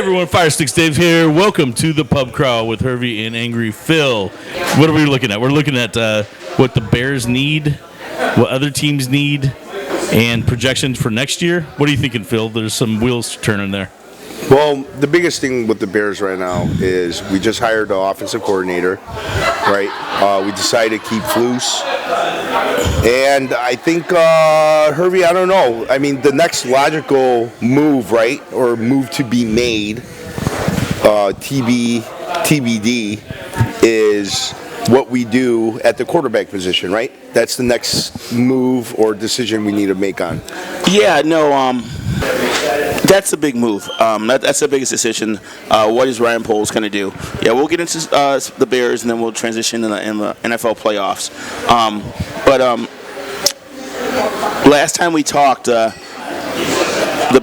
everyone, Firesticks Dave here. Welcome to the Pub Crawl with Hervey and Angry Phil. What are we looking at? We're looking at what the Bears need, what other teams need, and projections for next year. What are you thinking, Phil? There's some wheels turning there. Well, the biggest thing with the Bears right now is we just hired the offensive coordinator, right? We decided to keep Flus. And I think, Hervey, I don't know. I mean, the next logical move, right, or move to be made, TBD, is what we do at the quarterback position, right? That's the next move or decision we need to make on. Yeah, no, that's a big move. That's the biggest decision. What is Ryan Poles going to do? Yeah, we'll get into the Bears, and then we'll transition in the NFL playoffs. But last time we talked, the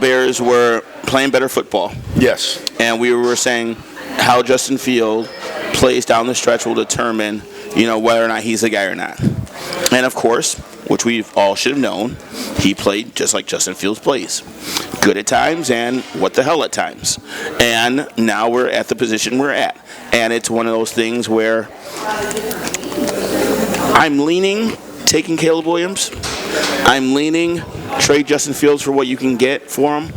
Bears were playing better football. Yes. And we were saying how Justin Fields plays down the stretch will determine, whether or not he's the guy or not. And of course, which we all should have known, he played just like Justin Fields plays. Good at times and what the hell at times. And now we're at the position we're at. And it's one of those things where I'm leaning taking Caleb Williams. I'm leaning trade Justin Fields for what you can get for him.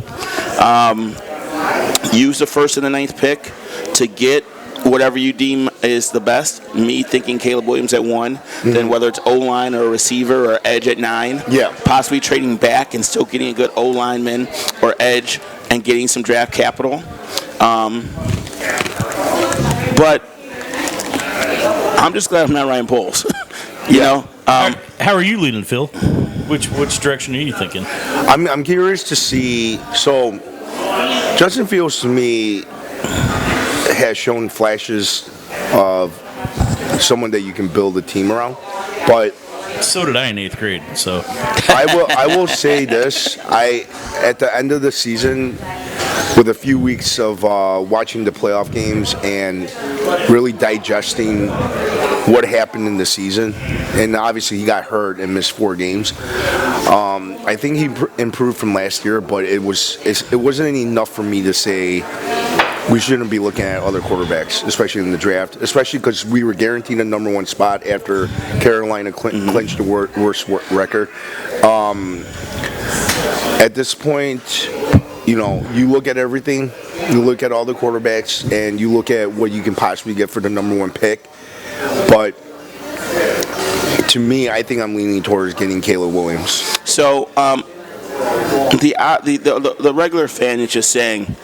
Use the first and the 9th pick to get whatever you deem is the best. Me thinking Caleb Williams at 1, then whether it's O-line or receiver or edge at 9. Yeah. Possibly trading back and still getting a good O-lineman or edge and getting some draft capital. But I'm just glad I'm not Ryan Poles. How are you leaning, Phil? Which direction are you thinking? I'm curious to see. So, Justin Fields to me has shown flashes of someone that you can build a team around, but so did I in 8th grade. So I will say this: at the end of the season, with a few weeks of watching the playoff games and really digesting what happened in the season, and obviously he got hurt and missed 4 games. I think he improved from last year, but it wasn't enough for me to say we shouldn't be looking at other quarterbacks, especially in the draft, especially because we were guaranteed a number 1 spot after Carolina clinched the worst record. At this point, you look at everything, you look at all the quarterbacks, and you look at what you can possibly get for the number 1 pick. But to me, I think I'm leaning towards getting Caleb Williams. So the regular fan is just saying,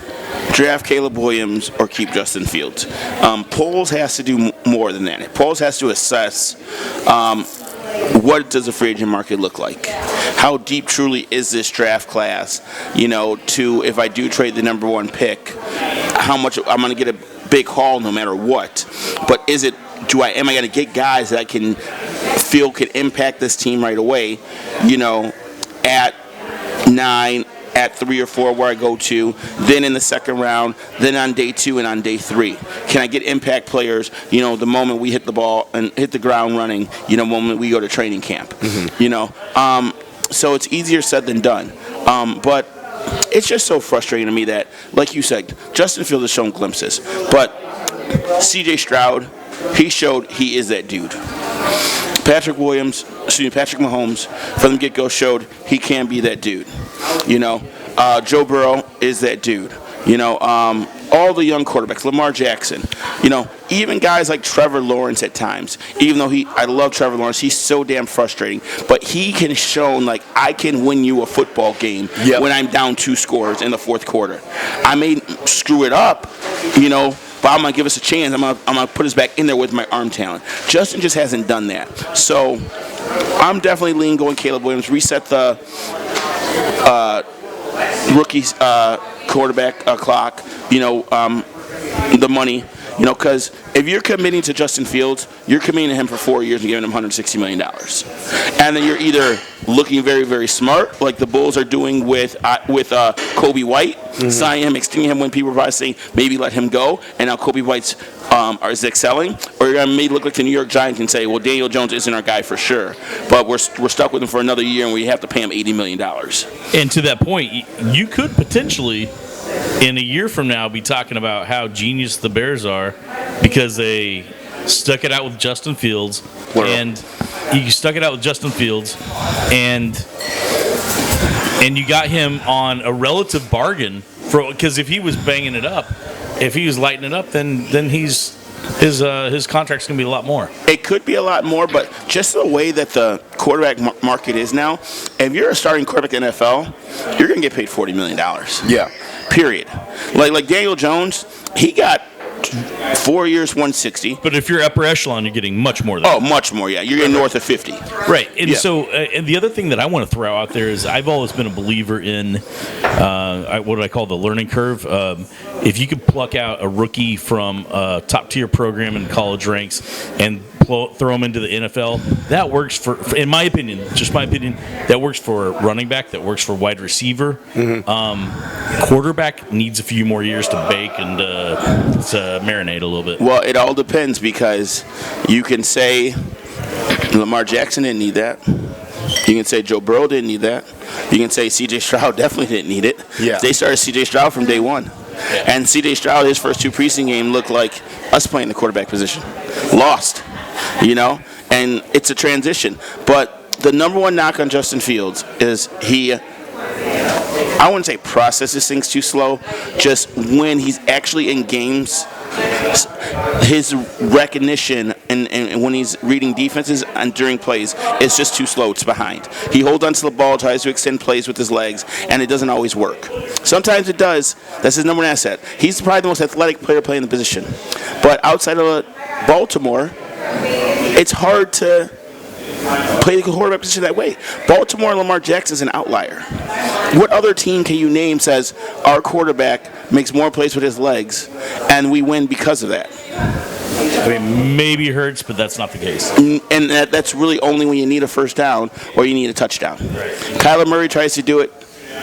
draft Caleb Williams or keep Justin Fields. Poles has to do more than that. Poles has to assess what does the free agent market look like? How deep truly is this draft class? To if I do trade the number 1 pick, how much I'm going to get a big haul no matter what. But am I going to get guys that I can feel could impact this team right away? At 9. At 3 or 4 where I go to, then in the second round, then on day 2 and on day 3. Can I get impact players, the moment we hit the ball and hit the ground running, moment we go to training camp, so it's easier said than done. But it's just so frustrating to me that, like you said, Justin Fields has shown glimpses, but C.J. Stroud, he showed he is that dude. Patrick Mahomes, from the get-go showed he can be that dude. Joe Burrow is that dude. All the young quarterbacks, Lamar Jackson, even guys like Trevor Lawrence at times, even though I love Trevor Lawrence, he's so damn frustrating, but he can show, I can win you a football game when I'm down 2 scores in the 4th quarter. I may screw it up, but I'm going to give us a chance. I'm going to put us back in there with my arm talent. Justin just hasn't done that. So I'm definitely leaning going Caleb Williams. Reset the rookie quarterback clock, the money. Because if you're committing to Justin Fields, you're committing to him for 4 years and giving him $160 million. And then you're either looking very, very smart, like the Bulls are doing with Kobe White, signing him, extending him when people were probably saying maybe let him go, and now Kobe White's is excelling, or you're going to maybe look like the New York Giants and say, well, Daniel Jones isn't our guy for sure, but we're stuck with him for another year and we have to pay him $80 million. And to that point, you could potentially in a year from now be talking about how genius the Bears are because they stuck it out with Justin Fields, and you stuck it out with Justin Fields, and you got him on a relative bargain because if he was banging it up, if he was lighting it up, then his contract's gonna be a lot more. It could be a lot more, but just the way that the quarterback market is now, if you're a starting quarterback in the NFL, you're gonna get paid $40 million. Yeah. Period. Like Daniel Jones, he got 4 years, 160. But if you're upper echelon, you're getting much more than that. Oh, much more, yeah. You're getting north of 50. Right. And Yeah. so, and the other thing that I want to throw out there is I've always been a believer in what I call the learning curve. If you could pluck out a rookie from a top tier program in college ranks and throw him into the NFL, that works in my opinion, just my opinion, that works for running back, that works for wide receiver. Quarterback needs a few more years to bake and to marinate a little bit. Well, it all depends because you can say Lamar Jackson didn't need that. You can say Joe Burrow didn't need that. You can say C.J. Stroud definitely didn't need it. Yeah. They started C.J. Stroud from day one. And C.J. Stroud, his first two preseason games looked like us playing the quarterback position. Lost, and it's a transition. But the number one knock on Justin Fields is I wouldn't say processes things too slow, just when he's actually in games, his recognition and when he's reading defenses and during plays is just too slow. It's behind. He holds onto the ball, tries to extend plays with his legs, and it doesn't always work. Sometimes it does. That's his number one asset. He's probably the most athletic player playing the position. But outside of Baltimore, it's hard to play the quarterback position that way. Baltimore and Lamar Jackson is an outlier. What other team can you name says our quarterback makes more plays with his legs and we win because of that? I mean, maybe Hurts, but that's not the case. And that's really only when you need a first down or you need a touchdown. Right. Kyler Murray tries to do it.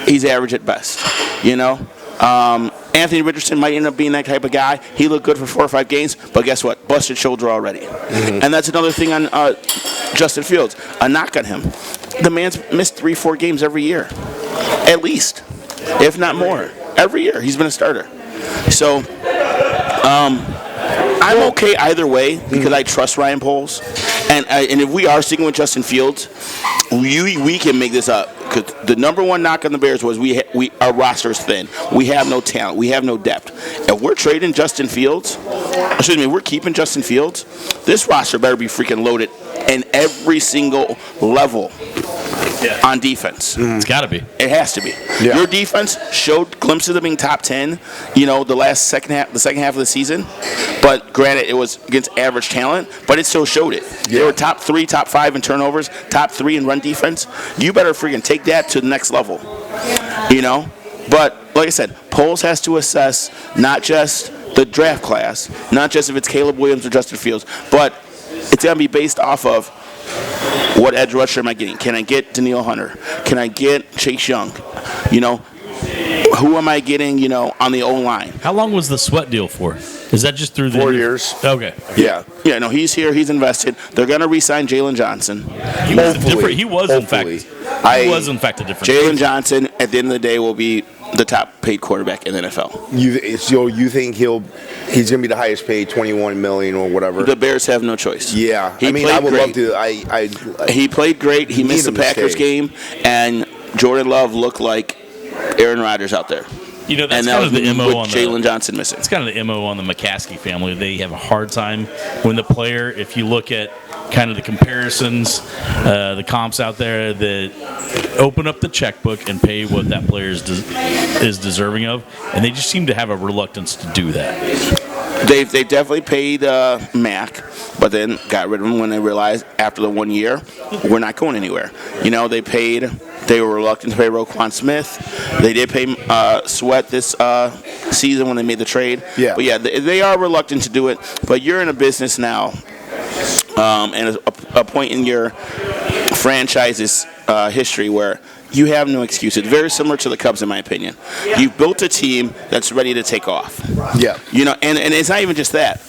He's average at best, Anthony Richardson might end up being that type of guy. He looked good for 4 or 5 games, but guess what? Busted shoulder already. And that's another thing on Justin Fields. A knock on him. The man's missed 3-4 games every year. At least. If not more. Every year he's been a starter. So I'm okay either way because I trust Ryan Poles. And if we are sticking with Justin Fields, we can make this up. Because the number one knock on the Bears was our roster is thin. We have no talent. We have no depth. If we're trading Justin Fields, we're keeping Justin Fields, this roster better be freaking loaded in every single level on defense. It's got to be. It has to be. Yeah. Your defense showed glimpses of being top 10, the second half of the season. But granted, it was against average talent, but it still showed it. Yeah. They were top 3, top 5 in turnovers, top 3 in run defense. You better freaking take that to the next level. But like I said, Poles has to assess not just the draft class, not just if it's Caleb Williams or Justin Fields, but it's going to be based off of what edge rusher am I getting? Can I get Danielle Hunter? Can I get Chase Young? Who am I getting, on the O-line? How long was the Sweat deal for? Is that just through the 4 years. Okay. Yeah. Yeah, no, he's here. He's invested. They're going to re-sign Jalen Johnson. He was Hopefully. He was Hopefully. in fact a different. Jalen Johnson, at the end of the day, will be the top paid quarterback in the NFL. You think he's going to be the highest paid, $21 million or whatever? The Bears have no choice. Yeah. He I would played love to. He played great. He missed the need him to Packers stay. game, and Jordan Love looked like Aaron Rodgers out there. That's And that kind was of the MO with on Jalen Johnson missing. It's kind of the MO on the McCaskey family. They have a hard time when the player, if you look at kind of the comparisons, the comps out there, that open up the checkbook and pay what that player is deserving of, and they just seem to have a reluctance to do that. They definitely paid Mac, but then got rid of him when they realized after the 1 year, we're not going anywhere. They were reluctant to pay Roquan Smith. They did pay Sweat this season when they made the trade. Yeah. But yeah, they are reluctant to do it. But you're in a business now, and a point in your franchise's history where you have no excuse. It's very similar to the Cubs, in my opinion. You've built a team that's ready to take off. Yeah. And it's not even just that.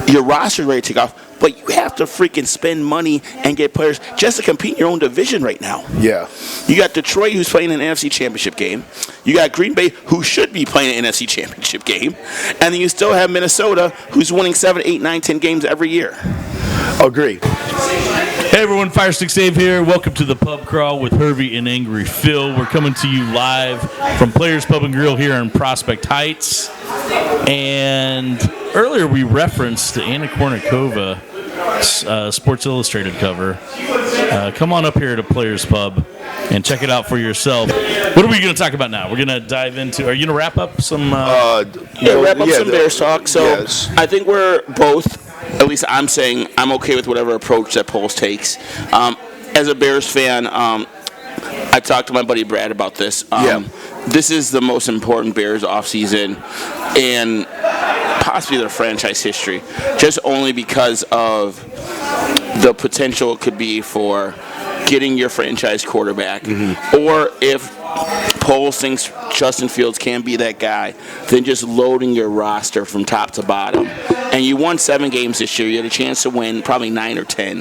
Your roster is ready to take off, but you have to freaking spend money and get players just to compete in your own division right now. Yeah. You got Detroit, who's playing an NFC Championship game. You got Green Bay, who should be playing an NFC Championship game. And then you still have Minnesota, who's winning 7, 8, 9, 10 games every year. Agree. Hey everyone, Firestick Dave here. Welcome to the Pub Crawl with Hervey and Angry Phil. We're coming to you live from Players Pub and Grill here in Prospect Heights. And earlier we referenced the Anna Kournikova Sports Illustrated cover. Come on up here to Players Pub and check it out for yourself. What are we going to talk about now? We're going to dive into. Are you going to wrap up some? Wrap up some Bears talk. So yes. I think we're both. At least I'm saying I'm okay with whatever approach that Poles takes. As a Bears fan, I talked to my buddy Brad about this. This is the most important Bears offseason and possibly their franchise history, just only because of the potential it could be for getting your franchise quarterback, or if Poles thinks Justin Fields can be that guy, then just loading your roster from top to bottom. And you won 7 games this year. You had a chance to win probably 9 or 10.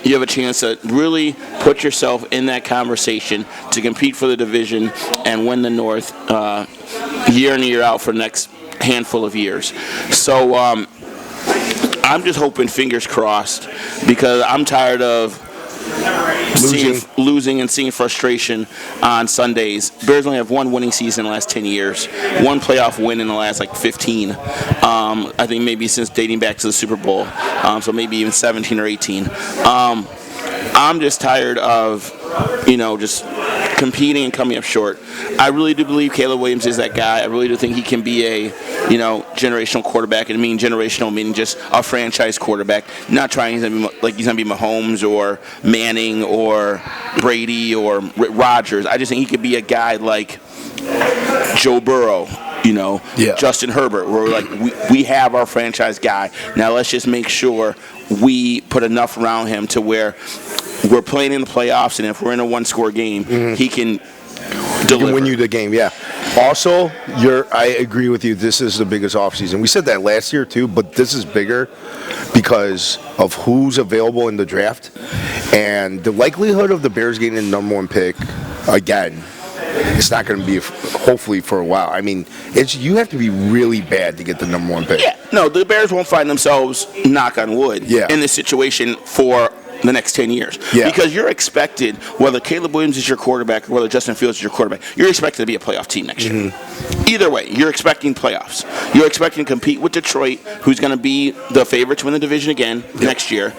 You have a chance to really put yourself in that conversation to compete for the division and win the North year in and year out for the next handful of years. So I'm just hoping, fingers crossed, because I'm tired of losing and seeing frustration on Sundays. Bears only have one winning season in the last 10 years, one playoff win in the last 15. I think maybe since dating back to the Super Bowl, so maybe even 17 or 18. I'm just tired of, just competing and coming up short. I really do believe Caleb Williams is that guy. I really do think he can be a, generational quarterback. And I mean generational meaning just a franchise quarterback. Not trying to be he's going to be Mahomes or Manning or Brady or Rodgers. I just think he could be a guy like Joe Burrow. Justin Herbert, where we have our franchise guy. Now let's just make sure we put enough around him to where we're playing in the playoffs, and if we're in a one-score game, he can deliver. He can win you the game, yeah. Also, I agree with you. This is the biggest offseason. We said that last year too, but this is bigger because of who's available in the draft, and the likelihood of the Bears getting the number 1 pick again. It's not going to be, hopefully, for a while. I mean, you have to be really bad to get the number 1 pick. Yeah, no, the Bears won't find themselves, knock on wood, in this situation for the next 10 years. Yeah. Because you're expected, whether Caleb Williams is your quarterback or whether Justin Fields is your quarterback, you're expected to be a playoff team next year. Either way, you're expecting playoffs. You're expecting to compete with Detroit, who's going to be the favorite to win the division again next year.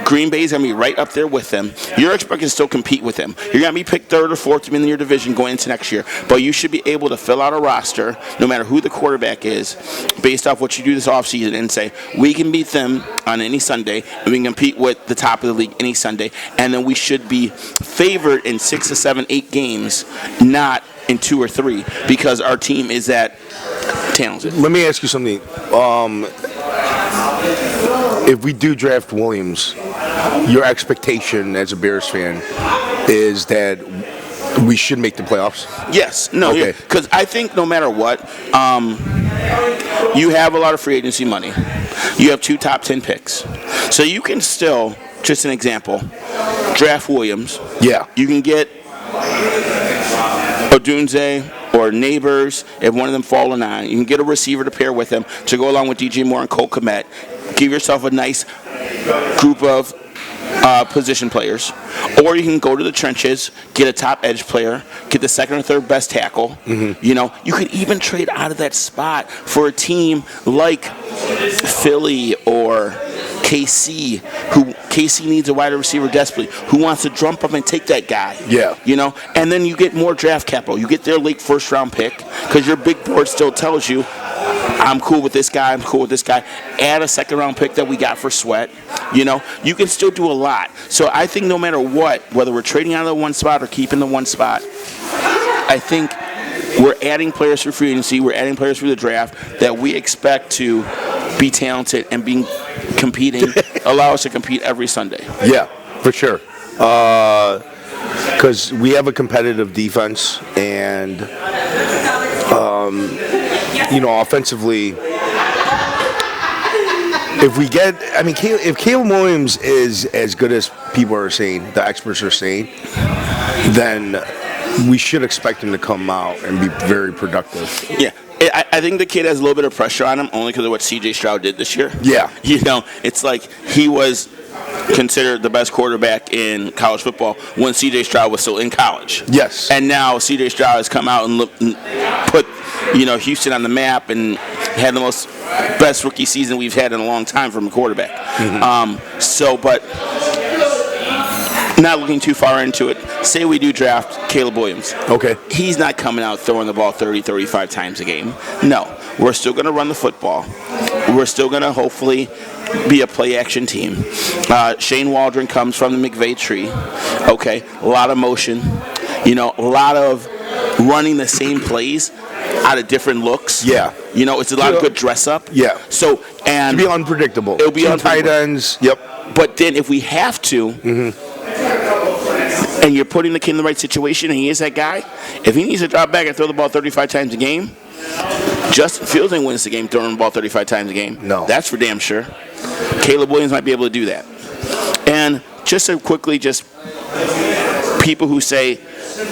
Green Bay's going to be right up there with them. You're expected to still compete with them. You're going to be picked 3rd or 4th to win your division going into next year. But you should be able to fill out a roster, no matter who the quarterback is, based off what you do this offseason, and say, we can beat them on any Sunday, and we can compete with the top of the league any Sunday, and then we should be favored in 6 to 7, 8 games, not in 2 or 3, because our team is that talented. Let me ask you something. If we do draft Williams, your expectation as a Bears fan is that we should make the playoffs? Yes. No. Okay. Because I think no matter what, you have a lot of free agency money. You have 2 top 10 picks. So you can still, just an example, draft Williams. Yeah. You can get Odunze or Neighbors if one of them fall or not. You can get a receiver to pair with them to go along with DJ Moore and Cole Kmet. Give yourself a nice group of position players. Or you can go to the trenches, get a top edge player, get the 2nd or 3rd best tackle. You could even trade out of that spot for a team like Philly or KC, who KC needs a wide receiver desperately, who wants to jump up and take that guy. Yeah. And then you get more draft capital. You get their late 1st round pick because your big board still tells you, I'm cool with this guy, I'm cool with this guy. Add a 2nd round pick that we got for Sweat. You can still do a lot. So I think no matter what, whether we're trading out of the one spot or keeping the one spot, I think we're adding players through free agency, we're adding players through the draft that we expect to be talented and being competing, allow us to compete every Sunday. Yeah, for sure. Because we have a competitive defense, and offensively, if we get, I mean, if Caleb Williams is as good as people are saying, the experts are saying, then we should expect him to come out and be very productive. Yeah. I think the kid has a little bit of pressure on him only because of what C.J. Stroud did this year. Yeah. It's like he was considered the best quarterback in college football when C.J. Stroud was still in college. Yes. And now C.J. Stroud has come out and put, Houston on the map and had the best rookie season we've had in a long time from a quarterback. But not looking too far into it, say we do draft Caleb Williams. Okay. He's not coming out throwing the ball 30, 35 times a game. No. We're still going to run the football. We're still going to hopefully be a play-action team. Shane Waldron comes from the McVay tree. Okay. A lot of motion. A lot of running the same plays out of different looks. Yeah. It's a lot of good dress up. Yeah. So, and it'll be unpredictable. It'll be Two unpredictable. tight ends. Yep. But then if we have to, and you're putting the kid in the right situation, and he is that guy, if he needs to drop back and throw the ball 35 times a game, Justin Fields ain't wins the game throwing the ball 35 times a game. No. That's for damn sure. Caleb Williams might be able to do that. And just to quickly, just people who say,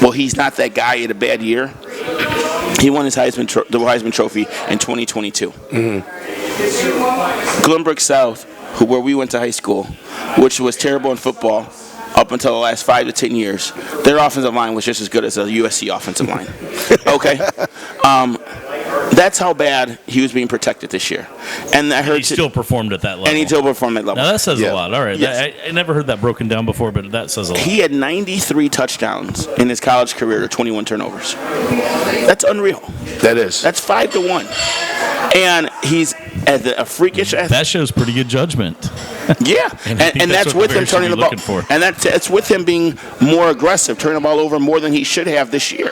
well, he's not that guy in a bad year. He won his the Heisman Trophy in 2022. Glenbrook South, where we went to high school, which was terrible in football up until the last 5 to 10 years, their offensive line was just as good as a USC offensive line. Okay? That's how bad he was being protected this year. And I heard He still performed at that level. and he still performed at that level. Now that says Yeah. a lot. All right. Yes. I never heard that broken down before, but that says a lot. He had 93 touchdowns in his college career to 21 turnovers. That's unreal. That is. That's 5-1. And he's at a freakish That shows pretty good judgment. Yeah, And I think and that's that's what the with him Bears should turning be the ball, looking for. and that's with him being more aggressive, turning the ball over more than he should have this year,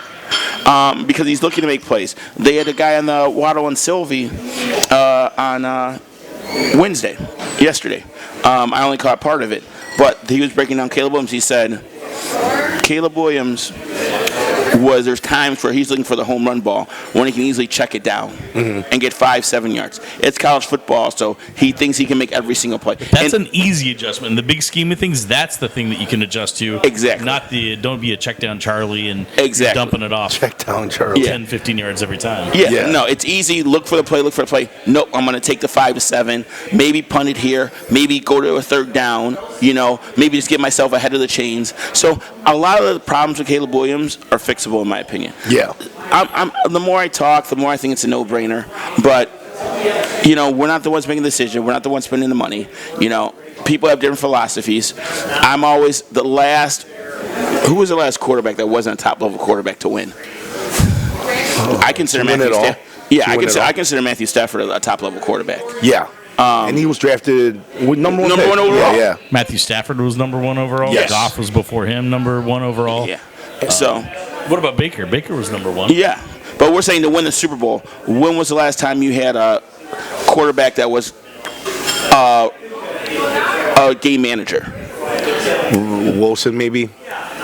because he's looking to make plays. They had a guy on the Waddle and Sylvie on yesterday. I only caught part of it, but he was breaking down Caleb Williams. He said, Caleb Williams there's times where he's looking for the home run ball when he can easily check it down and get 5-7 yards. It's college football, so he thinks he can make every single play. That's an easy adjustment. In the big scheme of things, that's the thing that you can adjust to. Exactly. Not don't be a check down Charlie and Exactly. dumping it off Check down, Charlie. 10, 15 yards every time. Yeah, no, it's easy. Look for the play. Nope, I'm going to take the 5-7. Maybe punt it here. Maybe go to a third down. Maybe just get myself ahead of the chains. So a lot of the problems with Caleb Williams are fixable, in my opinion. Yeah. The more I talk, the more I think it's a no-brainer. But we're not the ones making the decision. We're not the ones spending the money. People have different philosophies. I'm always the last. Who was the last quarterback that wasn't a top-level quarterback to win? I consider To win Matthew it all? Stafford. Yeah, To win it all? I consider Matthew Stafford a top-level quarterback. Yeah. And he was drafted with number one. Number pick. one overall. Yeah. Matthew Stafford was number 1 overall. Yes. Goff was before him, number 1 overall. Yeah. So, What about Baker? Baker was number 1. yeah. But we're saying to win the Super Bowl, when was the last time you had a quarterback that was a game manager? Wilson, maybe.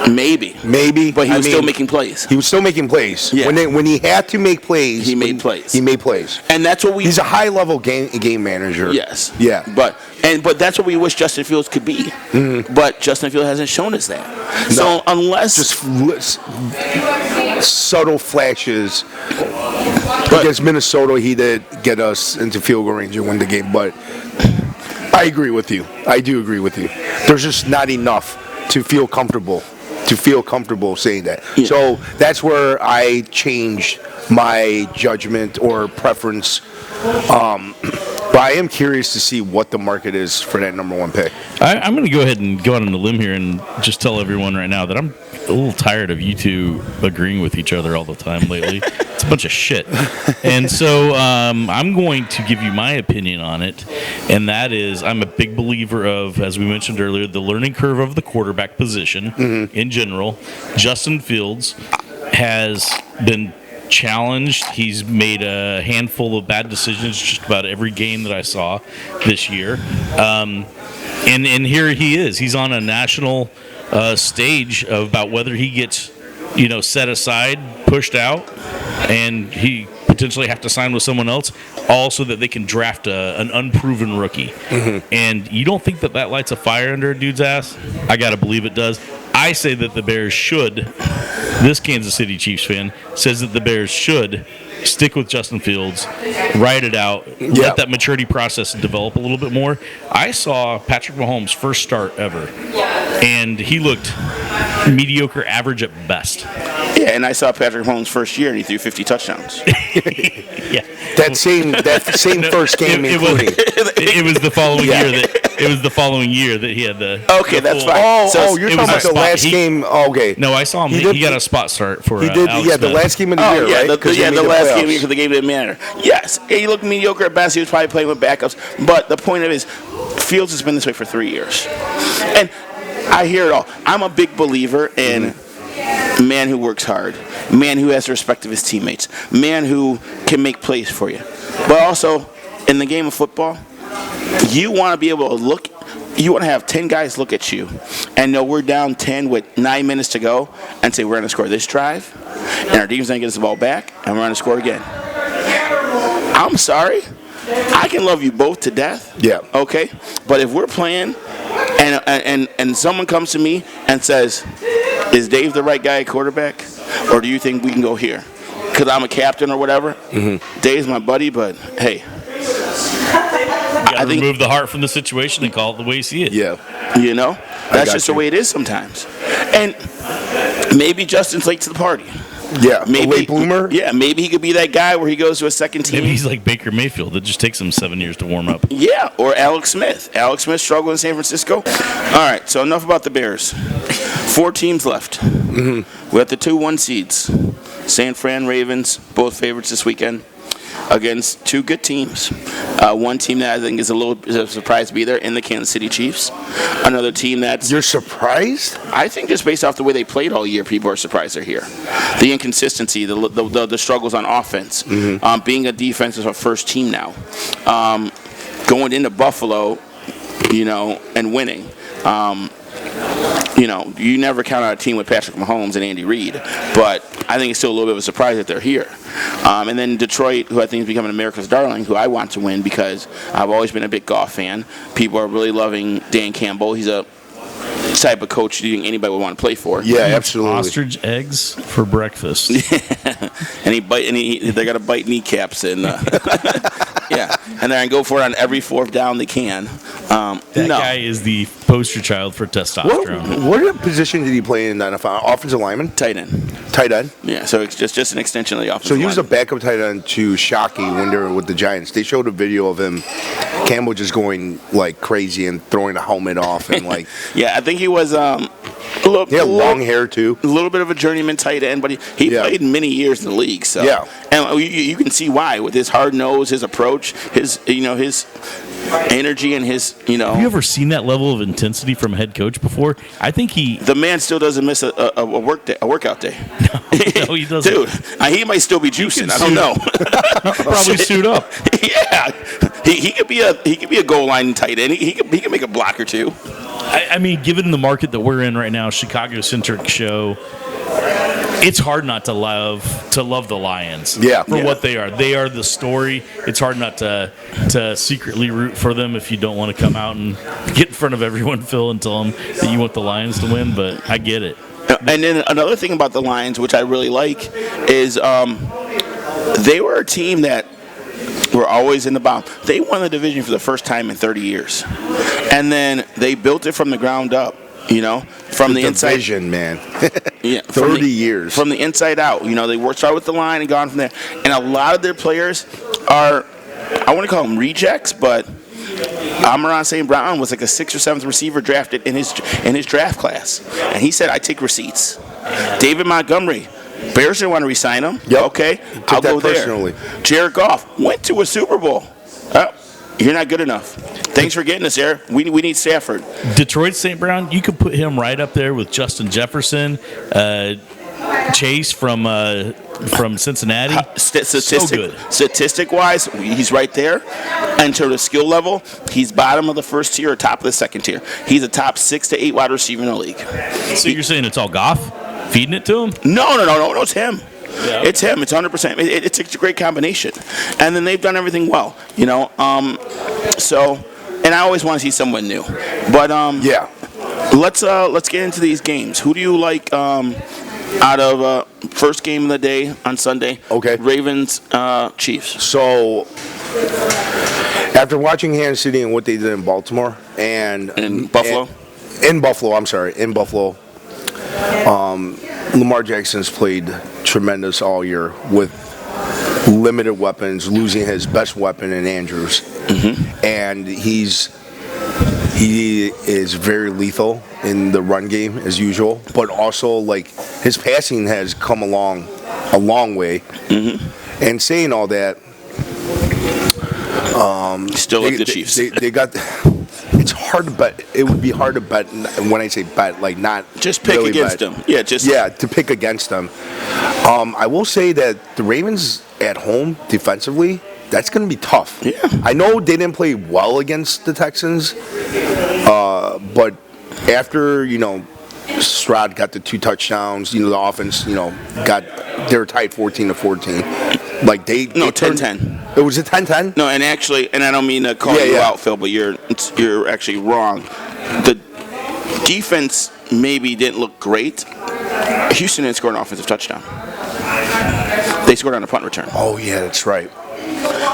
Maybe. But But he was still making plays. He was still making plays. Yeah. When he had to make plays, He made plays. He made plays. And that's what we He's a high level game manager. Yes. Yeah. But that's what we wish Justin Fields could be. But Justin Fields hasn't shown us that. So unless Just subtle flashes. Against Minnesota, he did get us into field goal range and win the game. But I agree with you. I do agree with you. There's just not enough to feel comfortable saying that. Yeah. So that's where I changed my judgment or preference. But I am curious to see what the market is for that number 1 pick. I'm going to go ahead and go out on a limb here and just tell everyone right now that I'm a little tired of you two agreeing with each other all the time lately. It's a bunch of shit. And so I'm going to give you my opinion on it, and that is I'm a big believer of, as we mentioned earlier, the learning curve of the quarterback position in general. Justin Fields has been challenged. He's made a handful of bad decisions just about every game that I saw this year. And here he is. He's on a national stage about whether he gets, set aside, pushed out, and he potentially have to sign with someone else, all so that they can draft an unproven rookie. And you don't think that lights a fire under a dude's ass? I got to believe it does. I say that the Bears should, this Kansas City Chiefs fan says that the Bears should stick with Justin Fields, ride it out, let that maturity process develop a little bit more. I saw Patrick Mahomes' first start ever, and he looked mediocre average at best. Yeah, and I saw Patrick Mahomes' first year, and he threw 50 touchdowns. Yeah. That same first game, including. It was the following year that. It was the following year that he had the. Okay, that's fine. You're talking about the last game. Okay. No, I saw him. He got a spot start for. He did. Alex the Smith. last game of the year, right? The last game because the game didn't matter. Yes, he looked mediocre at best. He was probably playing with backups. But the point of it is, Fields has been this way for 3 years, and I hear it all. I'm a big believer in a man who works hard, man who has the respect of his teammates, man who can make plays for you. But also, in the game of football, you want to be able to look. You want to have 10 guys look at you and know we're down 10 with 9 minutes to go and say we're going to score this drive and our team's going to get us the ball back and we're going to score again. I'm sorry. I can love you both to death. Yeah. Okay? But if we're playing and someone comes to me and says, is Dave the right guy at quarterback? Or do you think we can go here? Because I'm a captain or whatever. Dave's my buddy, but hey. I think remove the heart from the situation and call it the way you see it. Yeah. You know? That's just the way it is sometimes. And maybe Justin's late to the party. Yeah, maybe a late bloomer. Yeah, maybe he could be that guy where he goes to a second team. Maybe he's like Baker Mayfield. It just takes him 7 years to warm up. Yeah, or Alex Smith. Alex Smith struggled in San Francisco. All right, so enough about the Bears. 4 teams left. We have the 2-1 seeds. San Fran Ravens, both favorites this weekend, against 2 good teams. One team that I think is a little surprised to be there in the Kansas City Chiefs. Another team that's... You're surprised? I think just based off the way they played all year, people are surprised they're here. The inconsistency, the struggles on offense, being a defense is our first team now. Going into Buffalo, and winning. You never count out a team with Patrick Mahomes and Andy Reid, but I think it's still a little bit of a surprise that they're here. And then Detroit, who I think is becoming America's darling, who I want to win because I've always been a big Goff fan. People are really loving Dan Campbell. He's a type of coach you think anybody would want to play for. Yeah, absolutely. Ostrich eggs for breakfast. And they got to bite kneecaps and yeah, and they're gonna go for it on every 4th down they can. That guy is the poster child for testosterone. What position did he play in the NFL? Offensive lineman? Tight end. Tight end? Yeah, so it's just an extension of the offensive So he was a line. backup tight end to Shockey when they were with the Giants. They showed a video of him, Campbell just going like crazy and throwing the helmet off and like. Yeah, I think he was he had long hair too. A little bit of a journeyman tight end, but he played many years in the league. So and you can see why with his hard nose, his approach, his energy, and his Have you ever seen that level of intensity from a head coach before? I think the man still doesn't miss a workout day. No, he doesn't. Dude, he might still be juicing. I don't know. Probably suit up. Yeah, he could be a goal line tight end. He could make a block or two. I mean, given the market that we're in right now, Chicago-centric show, it's hard not to love the Lions. For what they are. They are the story. It's hard not to secretly root for them if you don't want to come out and get in front of everyone, Phil, and tell them that you want the Lions to win. But I get it. And then another thing about the Lions, which I really like, is they were a team that were always in the bottom. They won the division for the first time in 30 years. And then they built it from the ground up, from the inside. Division, man. Yeah, 30 years. From the inside out. They started with the line and gone from there. And a lot of their players are, I want to call them rejects, but Amon-Ra St. Brown was like a 6th or 7th receiver drafted in his draft class. And he said, I take receipts. David Montgomery, Bears didn't want to re-sign him. Yep. Okay, I'll go personally. there. Jared Goff went to a Super Bowl. You're not good enough. Thanks for getting us there. We need Stafford. Detroit St. Brown, you could put him right up there with Justin Jefferson, Chase from Cincinnati. Statistic-wise, he's right there. And to the skill level, he's bottom of the first tier or top of the second tier. He's a top 6 to 8 wide receiver in the league. So you're saying it's all Goff feeding it to him? No, it's him. Yeah. It's him. It's 100%. It's a great combination, and then they've done everything well. So, and I always want to see someone new, but Yeah. let's get into these games. Who do you like out of first game of the day on Sunday? Okay. Ravens, Chiefs. So, after watching Kansas City and what they did in Baltimore and In Buffalo? in Buffalo, Lamar Jackson's played tremendous all year with limited weapons, losing his best weapon in Andrews, and he is very lethal in the run game as usual, but also like his passing has come along a long way. And saying all that, Still like the Chiefs. They got. It's hard to bet. It would be hard to bet. When I say bet, like not Just pick really against bet. them. Yeah, just To pick against them. I will say that the Ravens at home defensively, that's going to be tough. Yeah. I know they didn't play well against the Texans, but after Stroud got the 2 touchdowns, the offense, they were tied 14-14. Like they No, turned- 10-10. It was a 10-10. No, and actually, and I don't mean to call Yeah, you yeah. out, Phil, but you're actually wrong. The defense maybe didn't look great. Houston didn't score an offensive touchdown. They scored on a punt return. Oh yeah, that's right.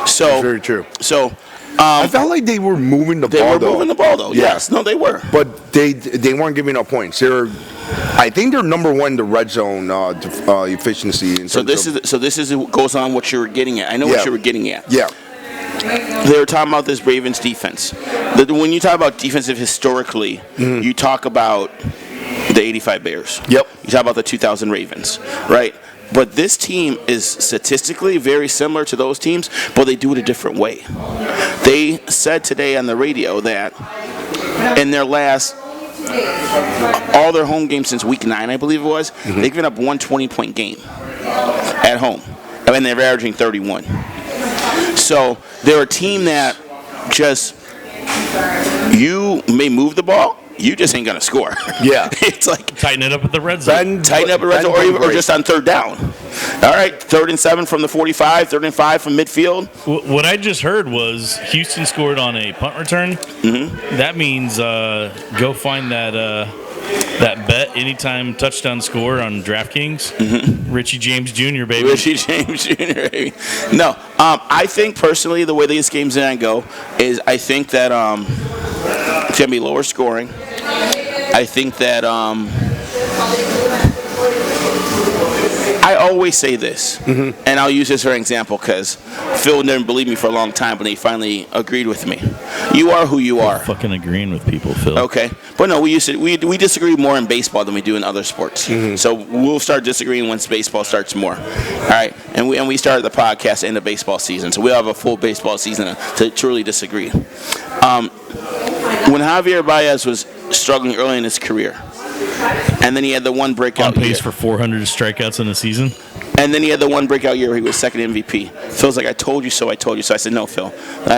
So Very true. So I felt like they were moving the they ball. were moving the ball, though. Yeah. Yes, no, they were. But they weren't giving up points. I think they're number one in the red zone efficiency. In So terms this is goes on what you were getting at. I know Yeah. what you were getting at. yeah, They were talking about this Ravens defense. When you talk about defensive historically, you talk about the 85 Bears. Yep. You talk about the 2000 Ravens, right? But this team is statistically very similar to those teams, but they do it a different way. They said today on the radio that in their last all their home games since week 9, I believe it was, they've given up one 20-point game at home. I mean, they're averaging 31. So they're a team that just, you may move the ball, you just ain't going to score. Yeah. It's like, Tighten it up at the red zone. tighten up the red zone, or just on third down. All right, 3rd and 7 from the 45, 3rd and 5 from midfield. What I just heard was Houston scored on a punt return. That means go find that bet anytime touchdown score on DraftKings. Richie James Jr. baby. Richie James Jr. baby. No, I think personally the way these games are going to go is I think that it's going to be lower scoring. I think that I always say this, and I'll use this for an example because Phil didn't believe me for a long time, but he finally agreed with me. You are who you are. Fucking agreeing with people, Phil. Okay, but no, we disagree more in baseball than we do in other sports. So we'll start disagreeing once baseball starts more. All right, and we started the podcast in the baseball season, so we'll have a full baseball season to truly disagree. When Javier Baez was struggling early in his career, and then he had the one breakout On pace year. for 400 strikeouts in a season. And then he had the one breakout year where he was second MVP. Phil's like, I told you so, I told you so. I said, no, Phil.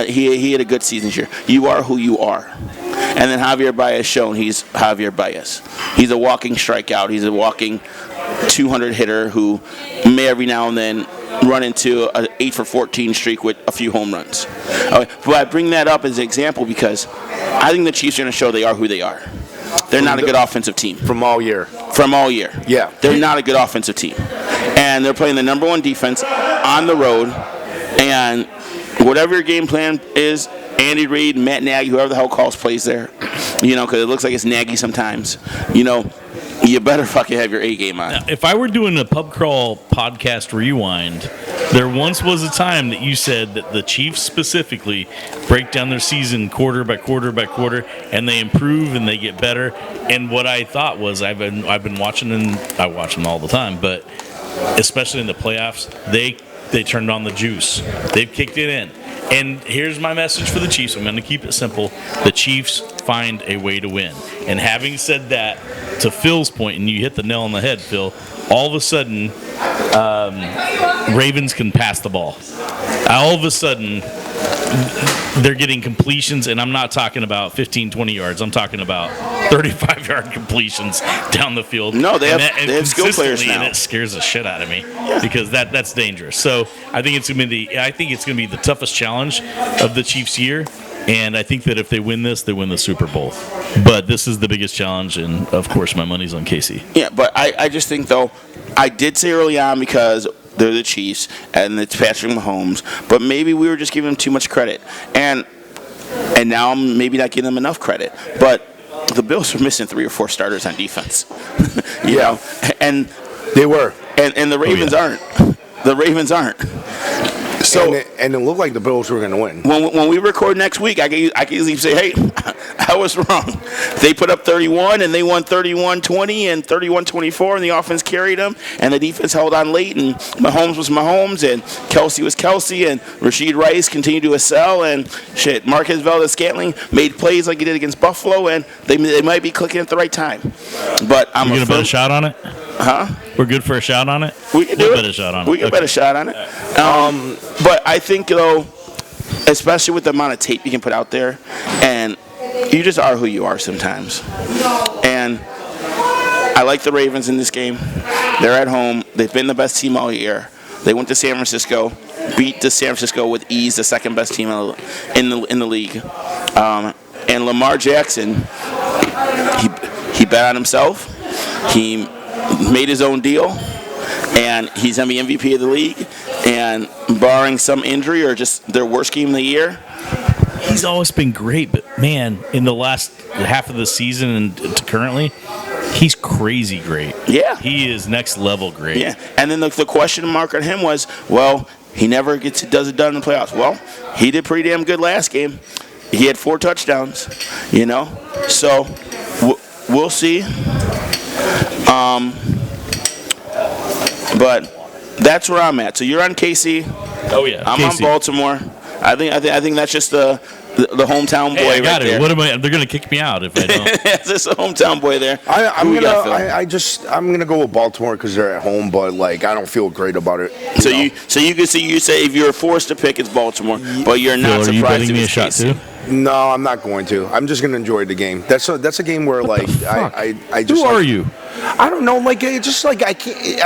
He had a good season this year. You are who you are. And then Javier Baez shown he's Javier Baez. He's a walking strikeout. He's a walking 200 hitter who may every now and then run into an 8-for-14 streak with a few home runs. But I bring that up as an example because I think the Chiefs are going to show they are who they are. They're not a good offensive team. from all year. From all year. Yeah. They're not a good offensive team. And they're playing the number one defense on the road. And whatever your game plan is, Andy Reid, Matt Nagy, whoever the hell calls plays there, because it looks like it's Nagy sometimes, you better fucking have your A game on. If I were doing a pub crawl podcast rewind, there once was a time that you said that the Chiefs specifically break down their season quarter by quarter by quarter, and they improve and they get better. And what I thought was, I've been watching, and I watch them all the time, but especially in the playoffs, they turned on the juice. They've kicked it in. And here's my message for the Chiefs. I'm going to keep it simple. The Chiefs find a way to win. And having said that, to Phil's point, and you hit the nail on the head, Phil, all of a sudden, Ravens can pass the ball. All of a sudden, they're getting completions, and I'm not talking about 15, 20 yards. I'm talking about 35-yard completions down the field. No, they have skill players consistently, now. and it scares the shit out of me because that's dangerous. So I think it's gonna be the toughest challenge of the Chiefs' year. And I think that if they win this, they win the Super Bowl. But this is the biggest challenge, and of course, my money's on KC. Yeah, but I just think, though, I did say early on because they're the Chiefs and it's Patrick Mahomes, but maybe we were just giving them too much credit. And now I'm maybe not giving them enough credit. But the Bills were missing 3 or 4 starters on defense. you know, and They were. and the Ravens aren't. The Ravens aren't. So And it looked like the Bills were going to win. when we record next week, I can easily say, hey, I was wrong. They put up 31, and they won 31-20 and 31-24, and the offense carried them, and the defense held on late, and Mahomes was Mahomes, and Kelsey was Kelsey, and Rashid Rice continued to excel, and shit, Marquez Valdes-Scantling made plays like he did against Buffalo, and they might be clicking at the right time. But I'm We're going to bet a shot on it? Huh? We're good for a shot on it? We can do We'll it. bet a shot on it. We can bet a shot on it. But I think, though, especially with the amount of tape you can put out there, and you just are who you are sometimes. And I like the Ravens in this game. They're at home. They've been the best team all year. They went to San Francisco, beat the San Francisco with ease, the second best team in the league. And Lamar Jackson, he bet on himself. He made his own deal, and he's going to be MVP of the league. And barring some injury or just their worst game of the year, He's always been great, but man, in the last half of the season and to currently, he's crazy great. Yeah. He is next level great. yeah. And then the question mark on him was, well, he never does it done in the playoffs. Well, he did pretty damn good last game. He had 4 touchdowns, you know. So we'll see. But that's where I'm at. So you're on KC. Oh yeah. I'm KC. on Baltimore. I think that's just the hometown boy Hey, I got right it. there. What am I? They're gonna kick me out if I don't. That's just a hometown boy there. I'm Who we got, Phil? I'm gonna go with Baltimore because they're at home, but like I don't feel great about it. So know? you say if you're forced to pick, it's Baltimore, but you're not Phil, are you surprised betting if me a it's shot KC. too? No, I'm not going to. I'm just gonna enjoy the game. That's a game where like I just Who like, are you? I don't know. Like it's just like I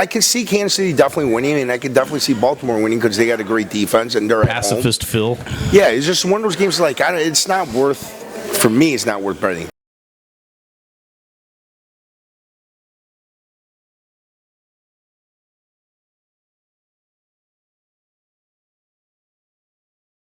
can see Kansas City definitely winning, and I can definitely see Baltimore winning because they got a great defense and they're Pacifist Phil. at home. Yeah, it's just one of those games like it's not worth for me. It's not worth betting.